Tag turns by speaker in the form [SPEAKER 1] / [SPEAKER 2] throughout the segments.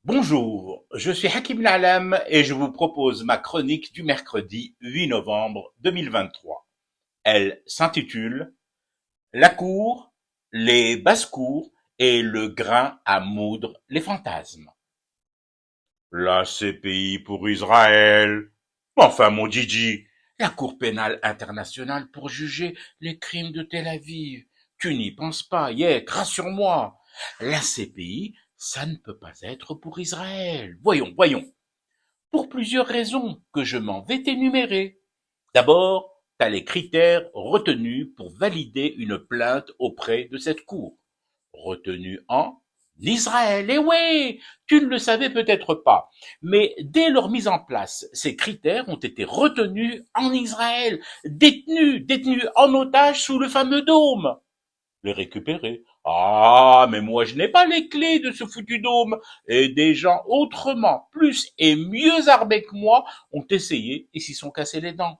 [SPEAKER 1] Bonjour, je suis Hakim Nalam et je vous propose ma chronique du mercredi 8 novembre 2023. Elle s'intitule La cour, les basses-cours et le grain à moudre les fantasmes. La CPI pour Israël. Enfin, mon Gigi, la Cour pénale internationale pour juger les crimes de Tel Aviv. Tu n'y penses pas, rassure-moi. La CPI, ça ne peut pas être pour Israël. Voyons. Pour plusieurs raisons que je m'en vais t'énumérer. D'abord, tu as les critères retenus pour valider une plainte auprès de cette cour. Retenus en Israël. Eh oui, tu ne le savais peut-être pas, mais dès leur mise en place, ces critères ont été retenus en Israël, détenus en otage sous le fameux dôme. Les récupérer. Ah, mais moi je n'ai pas les clés de ce foutu dôme, et des gens autrement, plus et mieux armés que moi, ont essayé et s'y sont cassés les dents.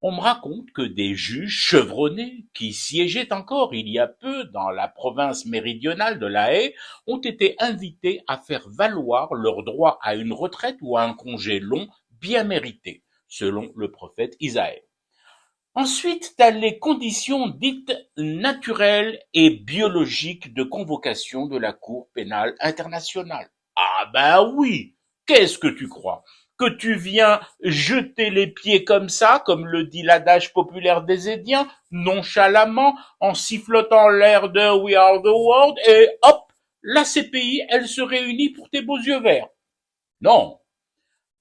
[SPEAKER 1] On me raconte que des juges chevronnés qui siégeaient encore il y a peu dans la province méridionale de la Haye ont été invités à faire valoir leur droit à une retraite ou à un congé long bien mérité, selon le prophète Isaïe. Ensuite, tu as les conditions dites naturelles et biologiques de convocation de la Cour pénale internationale. Ah ben oui, qu'est-ce que tu crois? Que tu viens jeter les pieds comme ça, comme le dit l'adage populaire des Édiens, nonchalamment, en sifflotant l'air de We Are the World, et hop, la CPI, elle se réunit pour tes beaux yeux verts. Non,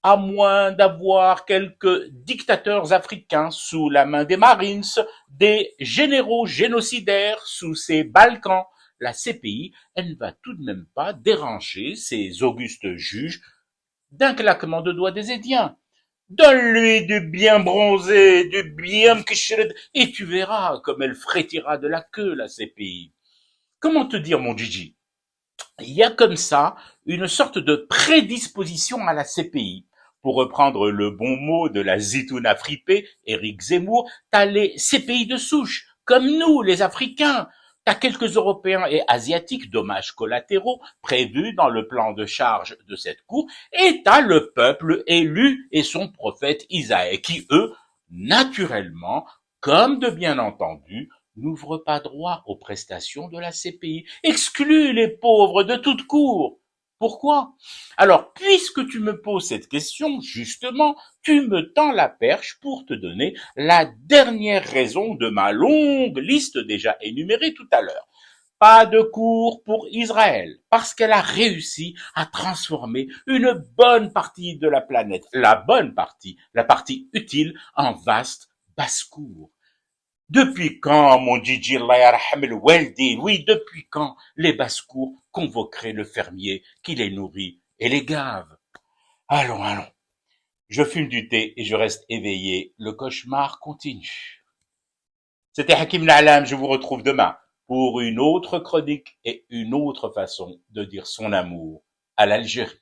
[SPEAKER 1] à moins d'avoir quelques dictateurs africains sous la main des Marines, des généraux génocidaires sous ces Balkans, la CPI, elle ne va tout de même pas déranger ces augustes juges d'un claquement de doigts des Édiens. Donne-lui du bien bronzé, du bien kishred, et tu verras comme elle frétira de la queue, la CPI. Comment te dire, mon Gigi? Il y a comme ça une sorte de prédisposition à la CPI. Pour reprendre le bon mot de la zitouna fripée, Éric Zemmour, t'as les CPI de souche, comme nous, les Africains. T'as quelques Européens et Asiatiques, dommages collatéraux, prévus dans le plan de charge de cette cour, et t'as le peuple élu et son prophète Isaïe, qui, eux, naturellement, comme de bien entendu, n'ouvrent pas droit aux prestations de la CPI, exclut les pauvres de toute cour. Pourquoi? Alors, puisque tu me poses cette question, justement, tu me tends la perche pour te donner la dernière raison de ma longue liste déjà énumérée tout à l'heure. Pas de cour pour Israël, parce qu'elle a réussi à transformer une bonne partie de la planète, la bonne partie, la partie utile, en vaste basse-cour. Depuis quand, mon Gigi Allah yarham el Weldin, oui, depuis quand les basses-cours convoqueraient le fermier qui les nourrit et les gave? Allons. Je fume du thé et je reste éveillé. Le cauchemar continue. C'était Hakim Nalam, je vous retrouve demain pour une autre chronique et une autre façon de dire son amour à l'Algérie.